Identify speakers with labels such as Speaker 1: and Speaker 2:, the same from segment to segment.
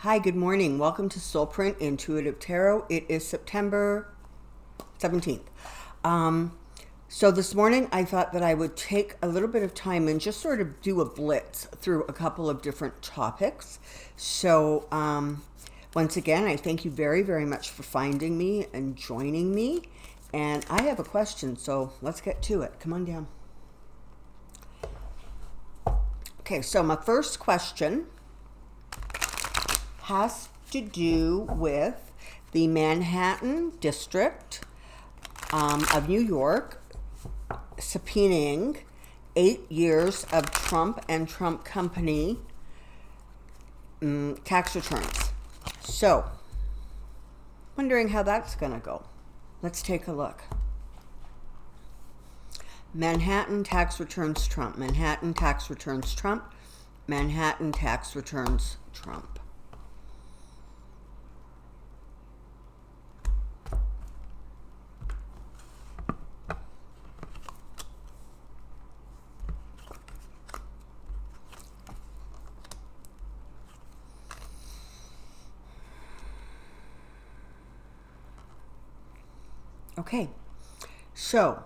Speaker 1: Hi, good morning. Welcome to Soulprint Intuitive Tarot. It is September 17th. So this morning I thought that I would take a little bit of time and just sort of do a blitz through a couple of different topics. So once again, I thank you very, very much for finding me and joining me. And I have a question, so let's get to it. Come on down. Okay, so my first question has to do with the Manhattan District of New York subpoenaing 8 years of Trump and Trump Company tax returns. So, wondering how that's going to go. Let's take a look. Manhattan tax returns Trump. Manhattan tax returns Trump. Manhattan tax returns Trump. Okay, so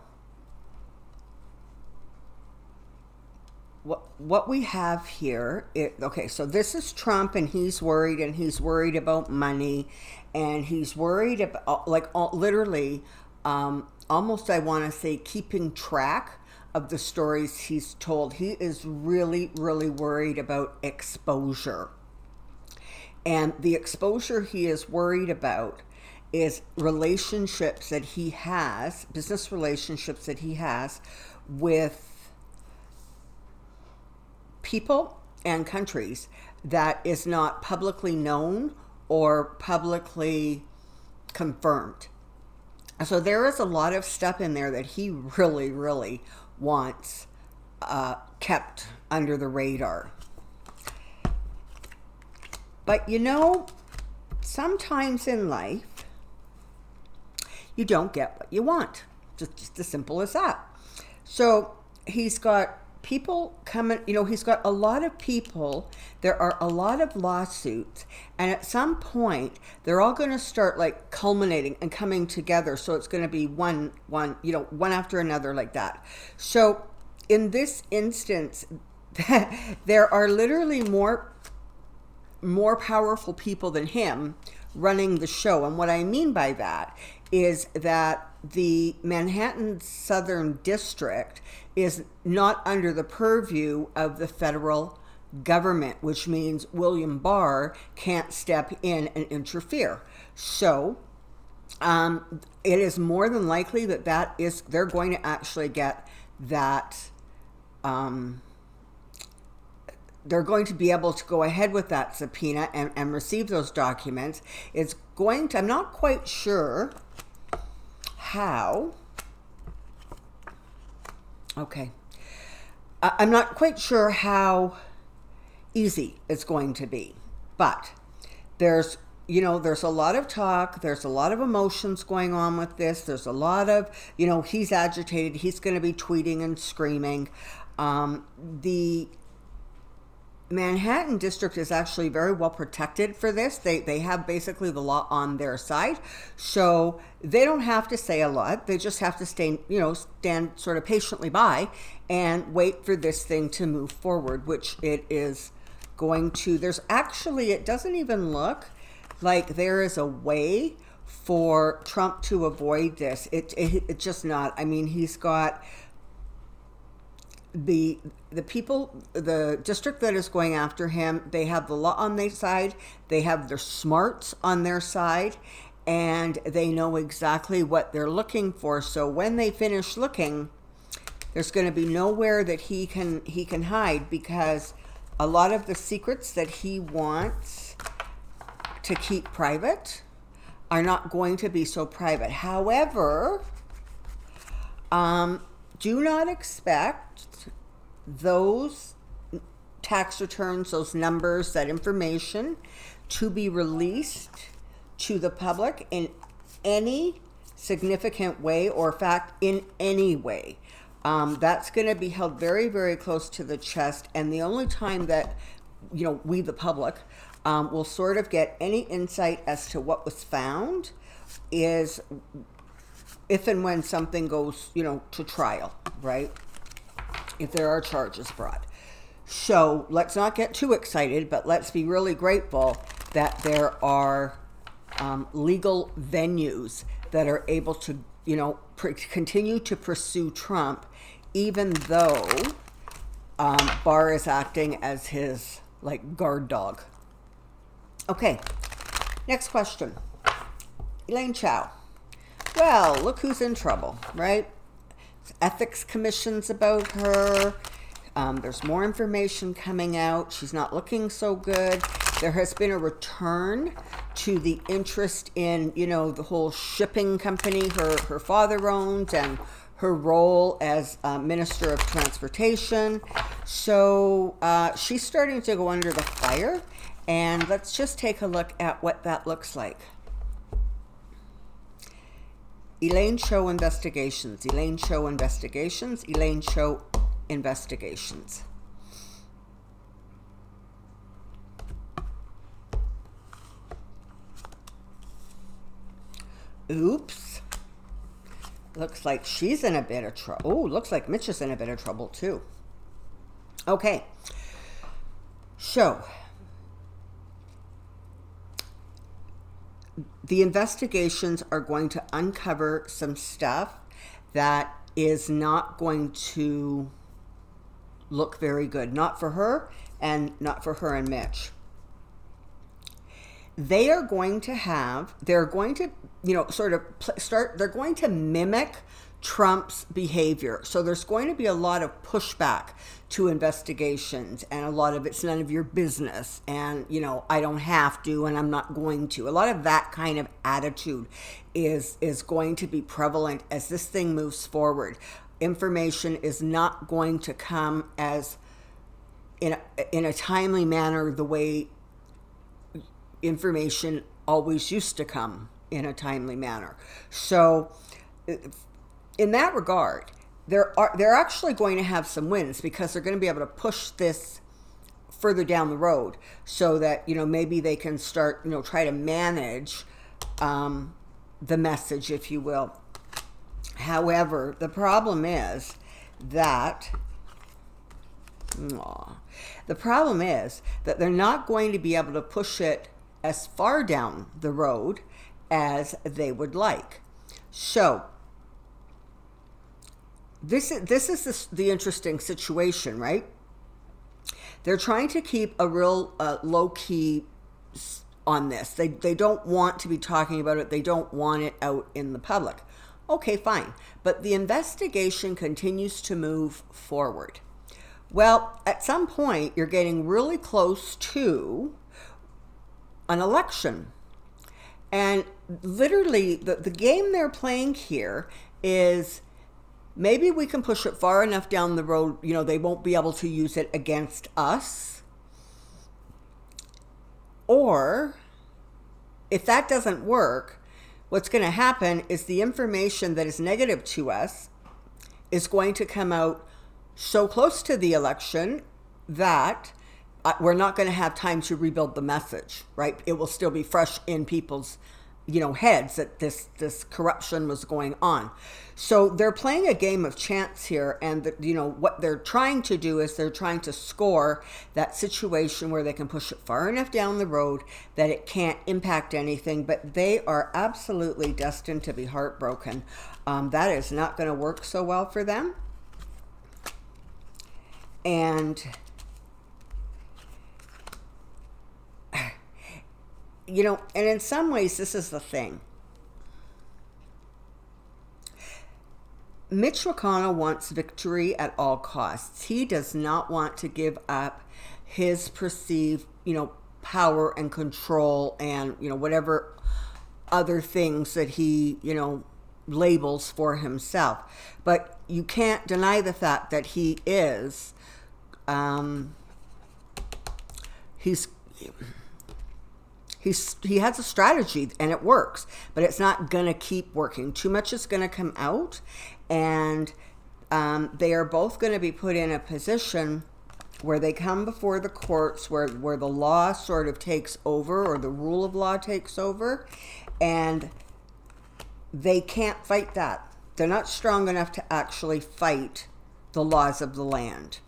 Speaker 1: what we have here, so this is Trump, and he's worried about money, and he's worried about, literally, almost I want to say keeping track of the stories he's told. He is really, really worried about exposure. And the exposure he is worried about is relationships that he has, business relationships that he has with people and countries that is not publicly known or publicly confirmed. So there is a lot of stuff in there that he really, really wants kept under the radar. But sometimes in life, you don't get what you want. Just as simple as that. So he's got people coming, he's got a lot of people. There are a lot of lawsuits. And at some point, they're all going to start culminating and coming together. So it's going to be one after another like that. So in this instance, there are literally more powerful people than him running the show. And what I mean by that is that the Manhattan Southern District is not under the purview of the federal government, which means William Barr can't step in and interfere. So it is more than likely they're going to actually get that. They're going to be able to go ahead with that subpoena and receive those documents. I'm not quite sure how. Okay. I'm not quite sure how easy it's going to be, but there's a lot of talk. There's a lot of emotions going on with this. There's a lot of, he's agitated. He's going to be tweeting and screaming. The Manhattan District is actually very well protected for this. They have basically the law on their side. So they don't have to say a lot. They just have to stand sort of patiently by and wait for this thing to move forward, which it is going to. It doesn't even look like there is a way for Trump to avoid this. It's just not. I mean, he's got the people, the district that is going after him, they have the law on their side, they have their smarts on their side, and they know exactly what they're looking for. So when they finish looking, there's going to be nowhere that he can hide, because a lot of the secrets that he wants to keep private are not going to be so private. However, do not expect those tax returns, those numbers, that information to be released to the public in any significant way, or in fact in any way. That's going to be held very, very close to the chest. And the only time that we the public, will sort of get any insight as to what was found is if and when something goes, to trial, right? If there are charges brought. So let's not get too excited, but let's be really grateful that there are legal venues that are able to, continue to pursue Trump, even though Barr is acting as his guard dog. Okay, next question. Elaine Chao. Well, look who's in trouble, right? Ethics commissions about her. There's more information coming out. She's not looking so good. There has been a return to the interest in, the whole shipping company her father owned and her role as Minister of Transportation. So she's starting to go under the fire. And let's just take a look at what that looks like. Elaine Chao investigations, Elaine Chao investigations, Elaine Chao investigations. Oops. Looks like she's in a bit of trouble. Oh, looks like Mitch is in a bit of trouble too. Okay. So, the investigations are going to uncover some stuff that is not going to look very good. Not for her and not for her and Mitch. They're going to they're going to mimic Trump's behavior. So there's going to be a lot of pushback to investigations, and a lot of it's none of your business, and I don't have to, and I'm not going to. A lot of that kind of attitude is going to be prevalent as this thing moves forward. Information is not going to come as in a timely manner the way information always used to come in a timely manner. So in that regard, they're actually going to have some wins, because they're going to be able to push this further down the road, so that maybe they can start try to manage the message, if you will. However, the problem is that they're not going to be able to push it as far down the road as they would like. So this is the interesting situation, right? They're trying to keep a real low key on this. They don't want to be talking about it. They don't want it out in the public. Okay, fine. But the investigation continues to move forward. Well, at some point, you're getting really close to an election. And literally, the game they're playing here is, maybe we can push it far enough down the road, they won't be able to use it against us. Or, if that doesn't work, what's going to happen is the information that is negative to us is going to come out so close to the election that we're not going to have time to rebuild the message, right? It will still be fresh in people's heads that this corruption was going on. So they're playing a game of chance here, and what they're trying to do is they're trying to score that situation where they can push it far enough down the road that it can't impact anything, but they are absolutely destined to be heartbroken. That is not going to work so well for them. And and in some ways, this is the thing. Mitch McConnell wants victory at all costs. He does not want to give up his perceived, power and control and, whatever other things that he, labels for himself. But you can't deny the fact that he is, he has a strategy and it works, but it's not going to keep working. Too much is going to come out, and they are both going to be put in a position where they come before the courts, where the law sort of takes over, or the rule of law takes over, and they can't fight that. They're not strong enough to actually fight the laws of the land.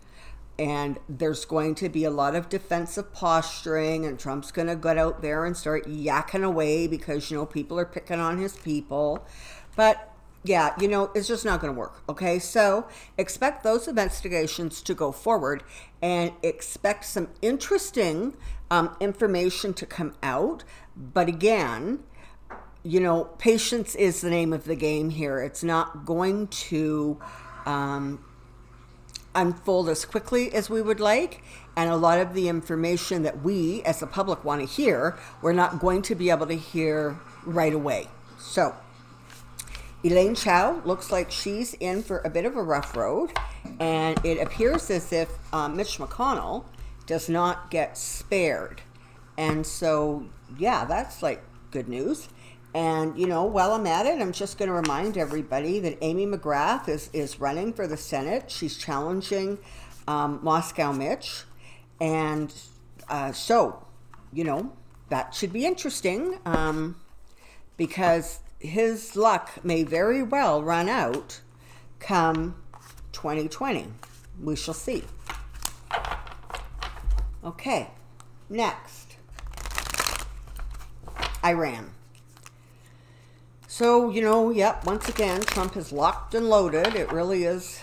Speaker 1: And there's going to be a lot of defensive posturing, and Trump's going to get out there and start yakking away because, people are picking on his people. But yeah, it's just not going to work. Okay, so expect those investigations to go forward, and expect some interesting information to come out. But again, patience is the name of the game here. It's not going to unfold as quickly as we would like, and a lot of the information that we as the public want to hear, we're not going to be able to hear right away. So Elaine Chao looks like she's in for a bit of a rough road, and it appears as if Mitch McConnell does not get spared. And so, yeah, that's like good news. And, while I'm at it, I'm just going to remind everybody that Amy McGrath is running for the Senate. She's challenging Moscow Mitch. And so, that should be interesting because his luck may very well run out come 2020. We shall see. Okay, next. Iran. So, once again, Trump is locked and loaded. It really is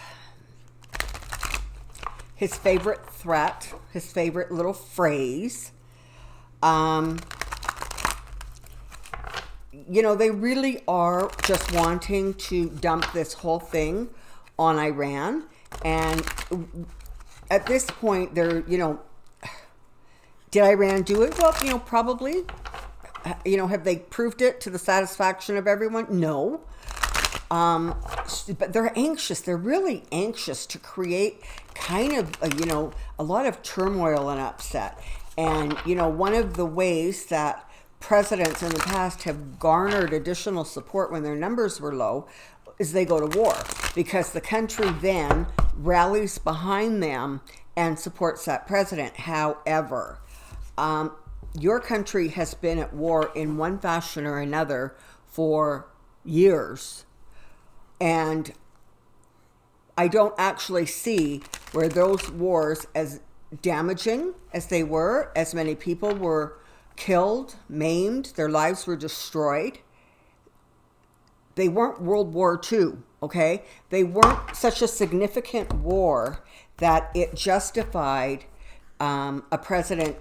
Speaker 1: his favorite threat, his favorite little phrase. They really are just wanting to dump this whole thing on Iran. And at this point, they're, did Iran do it? Well, probably. Have they proved it to the satisfaction of everyone? No. But they're anxious. They're really anxious to create kind of, a lot of turmoil and upset. And, one of the ways that presidents in the past have garnered additional support when their numbers were low is they go to war, because the country then rallies behind them and supports that president. However, your country has been at war in one fashion or another for years. And I don't actually see where those wars, as damaging as they were, as many people were killed, maimed, their lives were destroyed. They weren't World War II, okay? They weren't such a significant war that it justified a president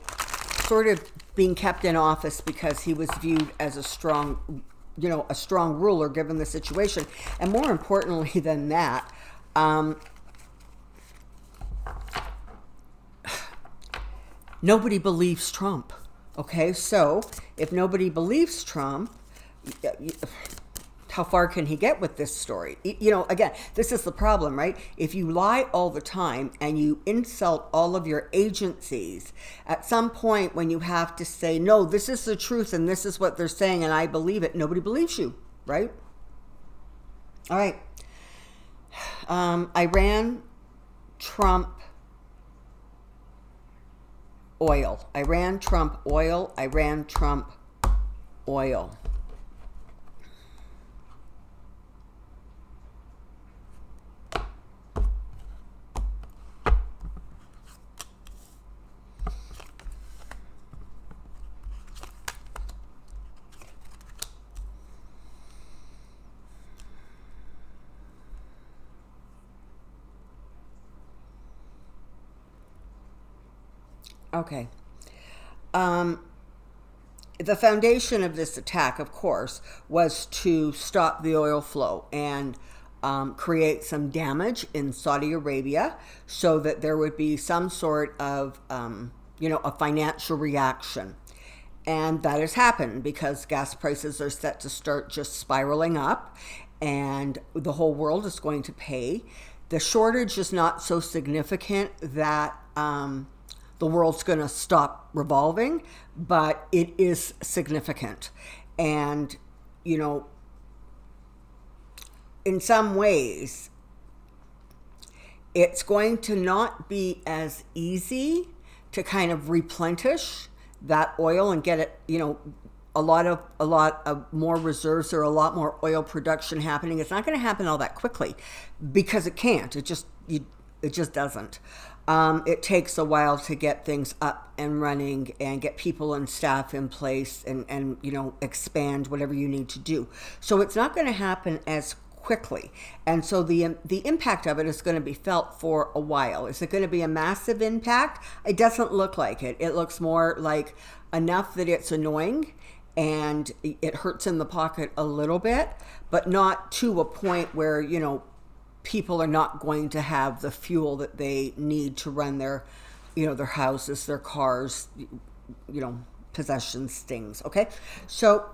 Speaker 1: sort of being kept in office because he was viewed as a strong ruler given the situation. And more importantly than that, nobody believes Trump. Okay, so if nobody believes Trump, how far can he get with this story? Again, this is the problem, right? If you lie all the time and you insult all of your agencies, at some point when you have to say, no, this is the truth and this is what they're saying and I believe it, nobody believes you, right? All right. Iran, Trump, oil. Iran, Trump, oil. Iran, Trump, oil. Okay. The foundation of this attack, of course, was to stop the oil flow and create some damage in Saudi Arabia so that there would be some sort of, a financial reaction. And that has happened because gas prices are set to start just spiraling up and the whole world is going to pay. The shortage is not so significant that the world's going to stop revolving, but it is significant. And, in some ways, It's going to not be as easy to kind of replenish that oil and get it, a lot of more reserves or a lot more oil production happening. It's not going to happen all that quickly because it can't. It just doesn't. It takes a while to get things up and running and get people and staff in place and expand whatever you need to do. So it's not going to happen as quickly. And so the impact of it is going to be felt for a while. Is it going to be a massive impact? It doesn't look like it. It looks more like enough that it's annoying and it hurts in the pocket a little bit, but not to a point where, people are not going to have the fuel that they need to run their houses, their cars, possessions, things. Okay. So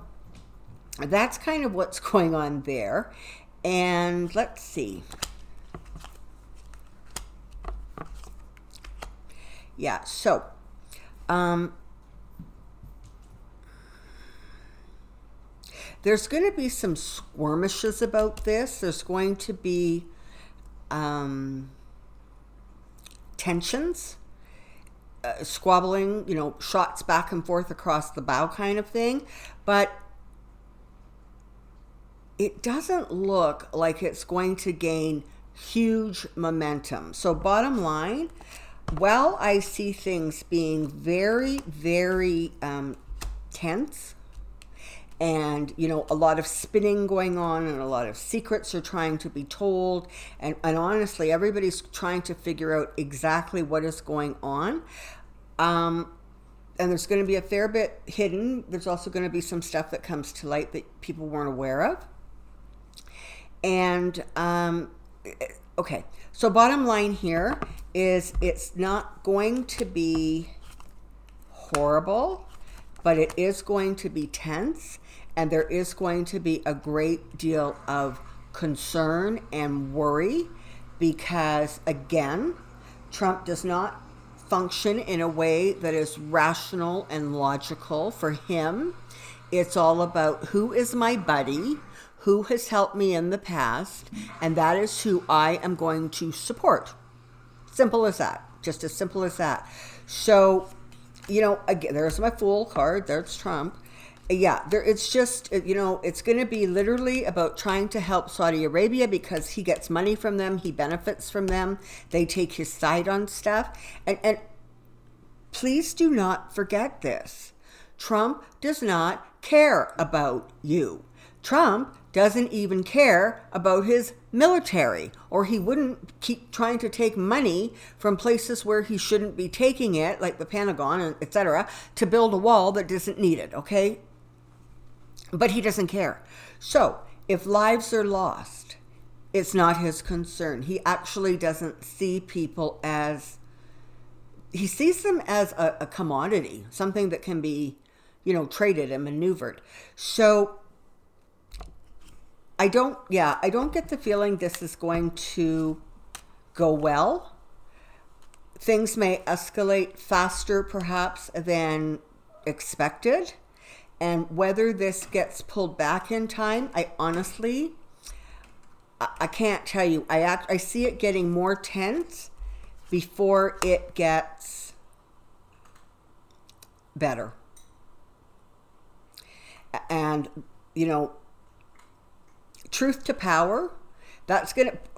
Speaker 1: that's kind of what's going on there. And let's see. Yeah. So, there's going to be some skirmishes about this. There's going to be tensions, squabbling, shots back and forth across the bow kind of thing. But it doesn't look like it's going to gain huge momentum. So bottom line, while I see things being very, very tense, and a lot of spinning going on and a lot of secrets are trying to be told, and honestly everybody's trying to figure out exactly what is going on, and there's going to be a fair bit hidden. There's also going to be some stuff that comes to light that people weren't aware of. And okay, so bottom line here is it's not going to be horrible, but it is going to be tense. And there is going to be a great deal of concern and worry because, again, Trump does not function in a way that is rational and logical. For him, it's all about who is my buddy, who has helped me in the past, and that is who I am going to support. Simple as that. Just as simple as that. So, again, there's my Fool card. There's Trump. Yeah, it's just, it's going to be literally about trying to help Saudi Arabia because he gets money from them. He benefits from them. They take his side on stuff. And please do not forget this. Trump does not care about you. Trump doesn't even care about his military, or he wouldn't keep trying to take money from places where he shouldn't be taking it, like the Pentagon, etc., to build a wall that isn't needed, okay? But he doesn't care. So if lives are lost, it's not his concern. He actually doesn't see people as, he sees them as a commodity, something that can be, traded and maneuvered. So I don't get the feeling this is going to go well. Things may escalate faster perhaps than expected. And whether this gets pulled back in time, I honestly can't tell you. I see it getting more tense before it gets better. And, truth to power,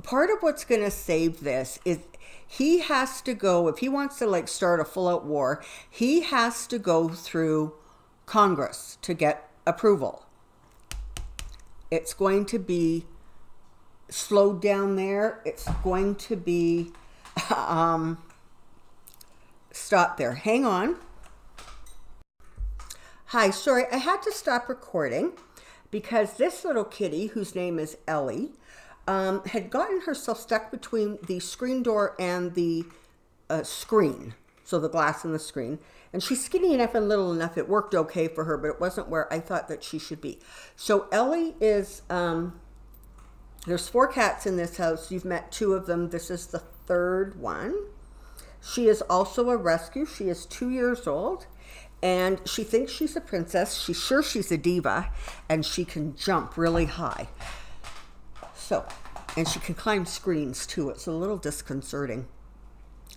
Speaker 1: part of what's going to save this is he has to go, if he wants to start a full out war, he has to go through Congress to get approval. It's going to be slowed down there. It's going to be stopped there. Hang on. Hi, sorry, I had to stop recording because this little kitty, whose name is Ellie, had gotten herself stuck between the screen door and the screen. So the glass and the screen. And she's skinny enough and little enough. It worked okay for her, but it wasn't where I thought that she should be. So Ellie is, there's 4 cats in this house. You've met 2 of them. This is the 3rd one. She is also a rescue. She is 2 years old. And she thinks she's a princess. She's sure she's a diva. And she can jump really high. So And she can climb screens too. It's a little disconcerting.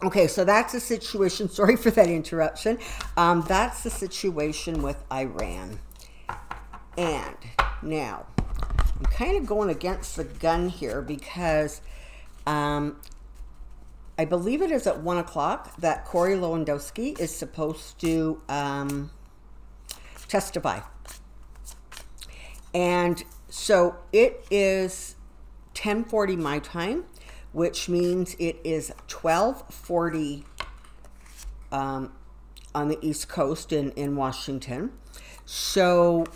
Speaker 1: Okay, so that's the situation. Sorry for that interruption. That's the situation with Iran. And now, I'm kind of going against the gun here because I believe it is at 1 o'clock that Corey Lewandowski is supposed to testify. And so it is 10:40 my time, which means it is 12:40 on the East Coast in Washington. So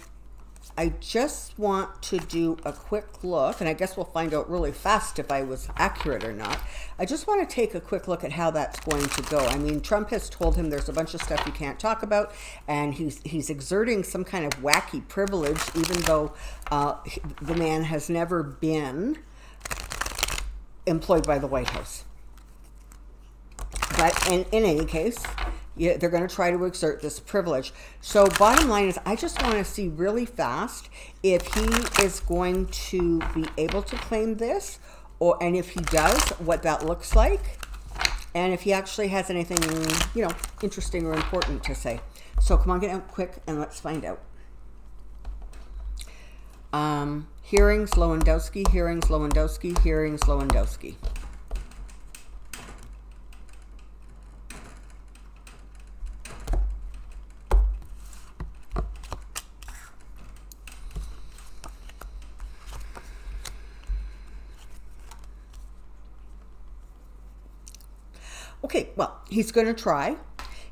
Speaker 1: I just want to do a quick look, and I guess we'll find out really fast if I was accurate or not. I just want to take a quick look at how that's going to go. I mean, Trump has told him there's a bunch of stuff you can't talk about, and he's exerting some kind of wacky privilege, even though the man has never been employed by the White House. But in any case, yeah, they're going to try to exert this privilege. So bottom line is, I just want to see really fast if he is going to be able to claim this, and if he does, what that looks like, and if he actually has anything, interesting or important to say. So come on, get out quick and let's find out. Hearings, Lewandowski, hearings, Lewandowski, hearings, Lewandowski. Okay, well, he's going to try.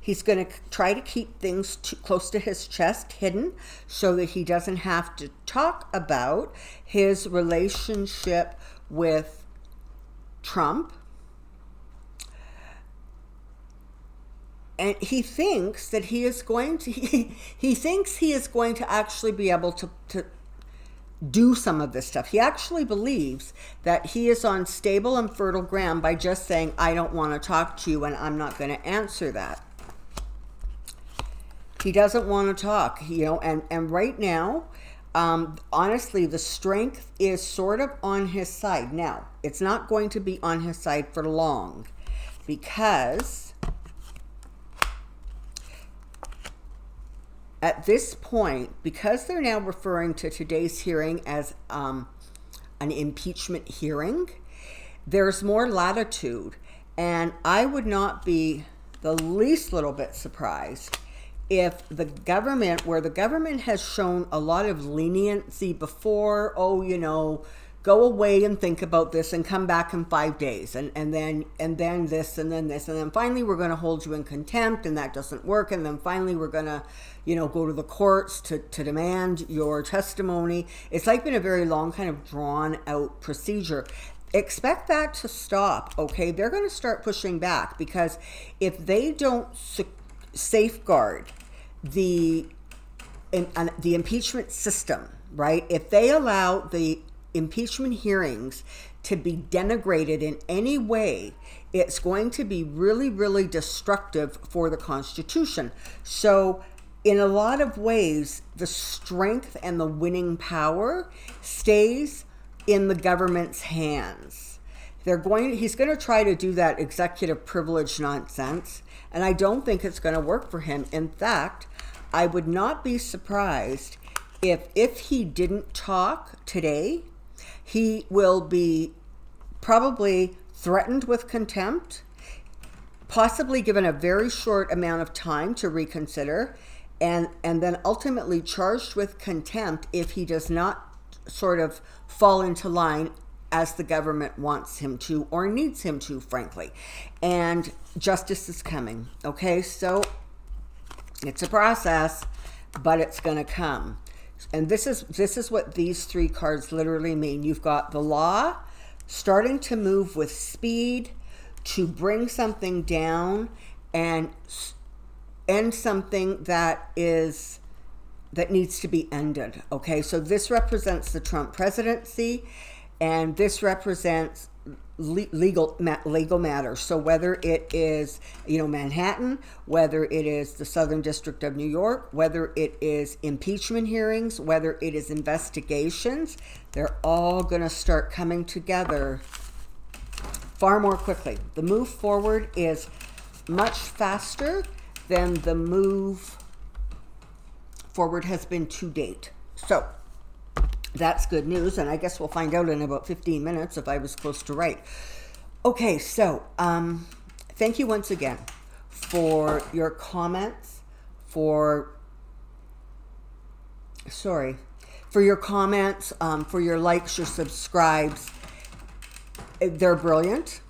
Speaker 1: He's going to try to keep things too close to his chest, hidden, so that he doesn't have to talk about his relationship with Trump. And he thinks that he is going to, he thinks he is going to actually be able to do some of this stuff. He actually believes that he is on stable and fertile ground by just saying, I don't want to talk to you and I'm not going to answer that. He doesn't want to talk, and right now, honestly, the strength is sort of on his side. Now, it's not going to be on his side for long because at this point, because they're now referring to today's hearing as an impeachment hearing, there's more latitude. And I would not be the least little bit surprised if the government, where the government has shown a lot of leniency before, go away and think about this and come back in 5 days, and then this, and then this, and then finally we're going to hold you in contempt, and that doesn't work, and then finally we're going to go to the courts to demand your testimony. It's like been a very long, kind of drawn out procedure. Expect that to stop, okay? They're going to start pushing back, because if they don't safeguard the impeachment system, right? If they allow the impeachment hearings to be denigrated in any way, it's going to be really, really destructive for the Constitution. So in a lot of ways, the strength and the winning power stays in the government's hands. He's going to try to do that executive privilege nonsense, and I don't think it's going to work for him. In fact, I would not be surprised if he didn't talk today, he will be probably threatened with contempt, possibly given a very short amount of time to reconsider, and then ultimately charged with contempt if he does not sort of fall into line as the government wants him to or needs him to, frankly. And justice is coming. Okay, so it's a process, but it's going to come. And this is what these three cards literally mean. You've got the law starting to move with speed to bring something down and end something that needs to be ended. Okay, so this represents the Trump presidency, and this represents legal matters. So whether it is, Manhattan, whether it is the Southern District of New York, whether it is impeachment hearings, whether it is investigations, they're all going to start coming together far more quickly. The move forward is much faster than the move forward has been to date. So that's good news, and I guess we'll find out in about 15 minutes if I was close to right. Okay, so thank you once again for your comments, for your comments, for your likes, your subscribes. They're brilliant.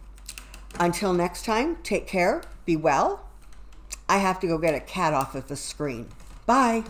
Speaker 1: Until next time, take care, be well. I have to go get a cat off of the screen. Bye.